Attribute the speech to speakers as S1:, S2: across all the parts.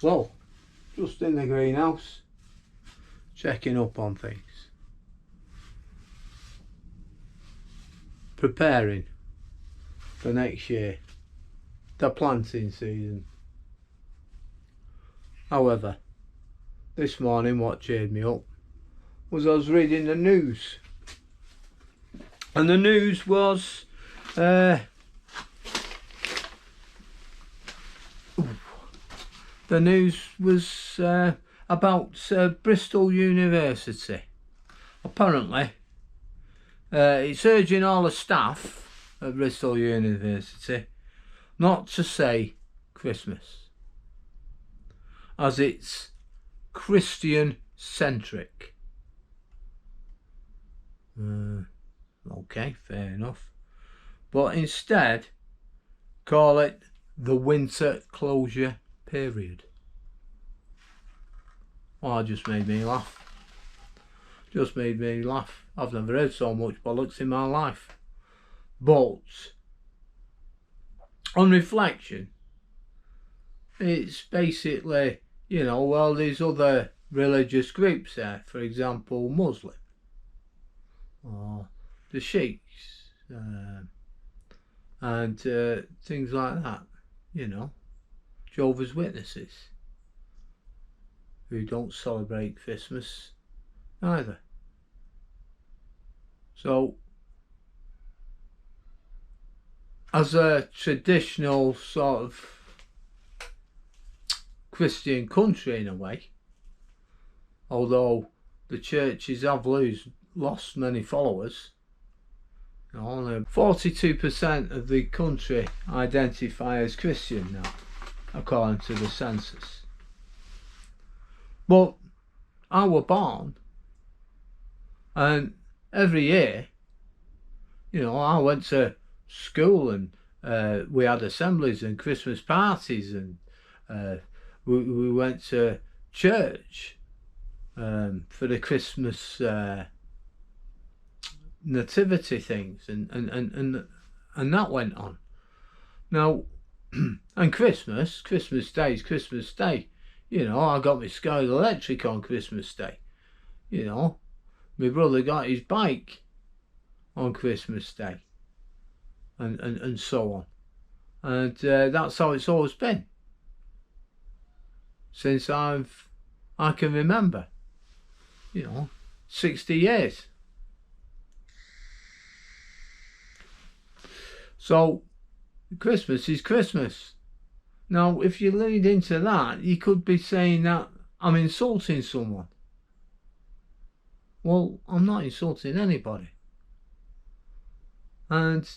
S1: Well, just in the greenhouse, checking up on things. Preparing for next year, the planting season. However, this morning what cheered me up was I was reading the news. And the news was about Bristol University. Apparently, it's urging all the staff at Bristol University not to say Christmas, as it's Christian centric. Okay, fair enough. But instead, call it the winter closure period. Well, that just made me laugh. I've never heard so much bollocks in my life. But on reflection, it's basically, well, there's other religious groups there, for example, Muslim, or the Sheiks, and things like that, Jehovah's Witnesses, who don't celebrate Christmas either. So, as a traditional sort of Christian country in a way, although the churches have lost many followers, only 42% of the country identify as Christian now, according to the census. But I was born, and every year, I went to school, and we had assemblies and Christmas parties, and we went to church for the Christmas nativity things, and that went on. Now, and Christmas Day is Christmas Day. I got my Sky Electric on Christmas Day. My brother got his bike on Christmas Day, and so on. And that's how it's always been since I can remember. 60 years. So Christmas is Christmas. Now, if you lead into that, you could be saying that I'm insulting someone. Well, I'm not insulting anybody. And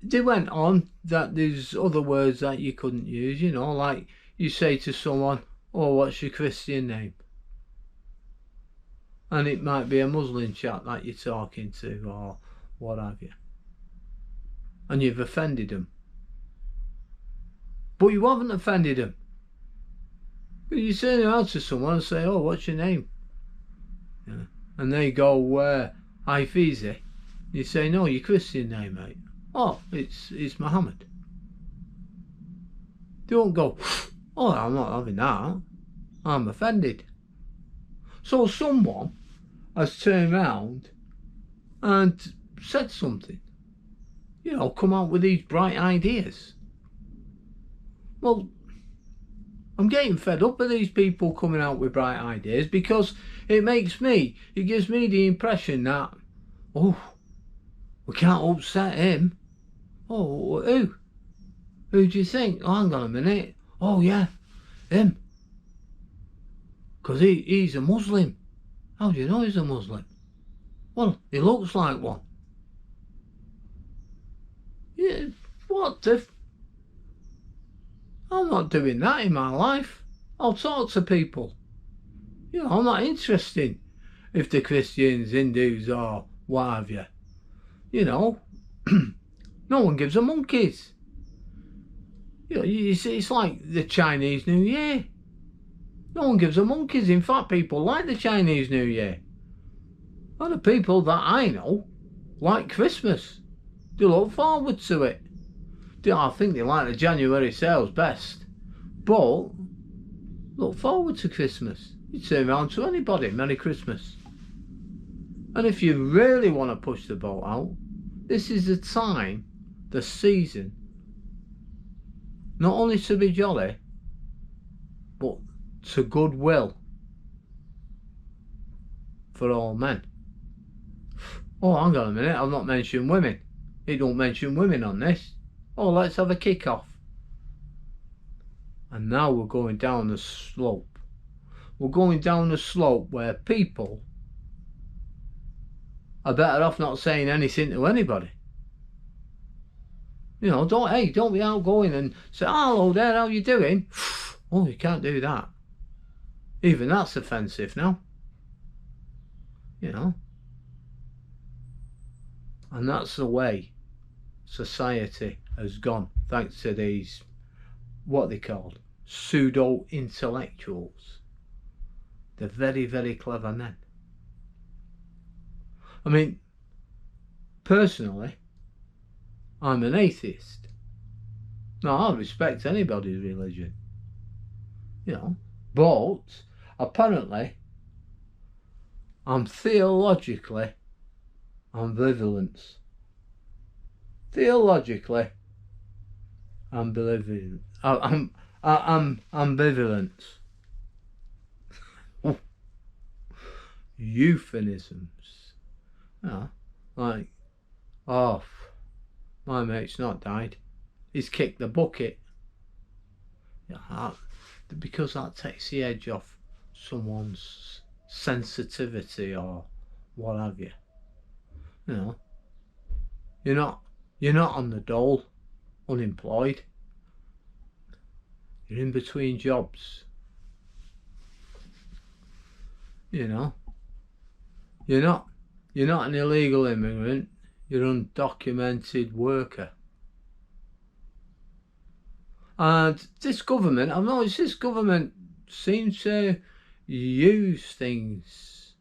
S1: they went on that there's other words that you couldn't use, like you say to someone, oh, what's your Christian name? And it might be a Muslim chap that you're talking to, or what have you. And you've offended them. But you haven't offended them. But you turn around to someone and say, oh, what's your name? And they go, Haifizi. You say, no, your Christian name, mate. Oh, it's Muhammad. They won't go, oh, I'm not having that. I'm offended. So someone has turned around and said something. Come out with these bright ideas. Well, I'm getting fed up with these people coming out with bright ideas, because it gives me the impression that, oh, we can't upset him. Oh, who? Who do you think? Oh, hang on a minute. Oh, yeah, him. Because he's a Muslim. How do you know he's a Muslim? Well, he looks like one. Yeah, what the... I'm not doing that in my life. I'll talk to people. I'm not interested if they're Christians, Hindus, or what have you. No one gives a monkeys. It's like the Chinese New Year. No one gives a monkeys. In fact, people like the Chinese New Year. And the people that I know like Christmas. They look forward to it. I think they like the January sales best. But look forward to Christmas. You turn around to anybody, Merry Christmas. And if you really want to push the boat out, this is the time, the season, not only to be jolly, but to goodwill for all men. Oh, hang on a minute, I've not mentioned women. It don't mention women on this. Oh, let's have a kick-off. And now we're going down the slope. We're going down the slope where people are better off not saying anything to anybody. You know, don't be outgoing and say, hello there, how you doing? Oh, you can't do that. Even that's offensive now. You know. And that's the way society has gone, thanks to these, what they called, pseudo-intellectuals. They're very, very clever men. I mean, personally, I'm an atheist. Now, I respect anybody's religion, you know, but apparently I'm theologically ambivalent. Theologically ambivalent. I'm ambivalent. Euphemisms. Yeah, like, oh, my mate's not died. He's kicked the bucket. Yeah, because that takes the edge off someone's sensitivity or what have you. You know, you're not on the dole, unemployed. You're in between jobs. You know, you're not an illegal immigrant. You're an undocumented worker. And this government, I've noticed this government seems to use things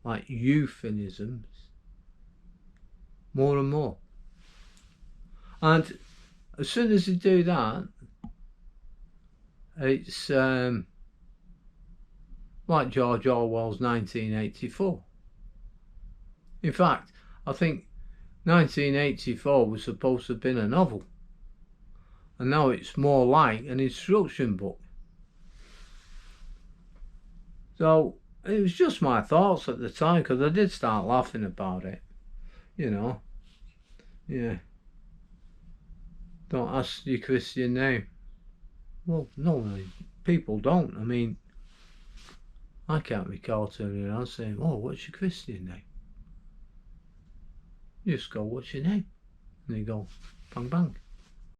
S1: like euphemisms more and more. And as soon as they do that, it's like George Orwell's 1984. In fact, I think 1984 was supposed to have been a novel, and now it's more like an instruction book. So it was just my thoughts at the time, because I did start laughing about it, you know. Yeah, don't ask your Christian name. Well, no, people don't. I mean, I can't recall turning around saying, oh, what's your Christian name? You just go, what's your name? And you go, bang, bang.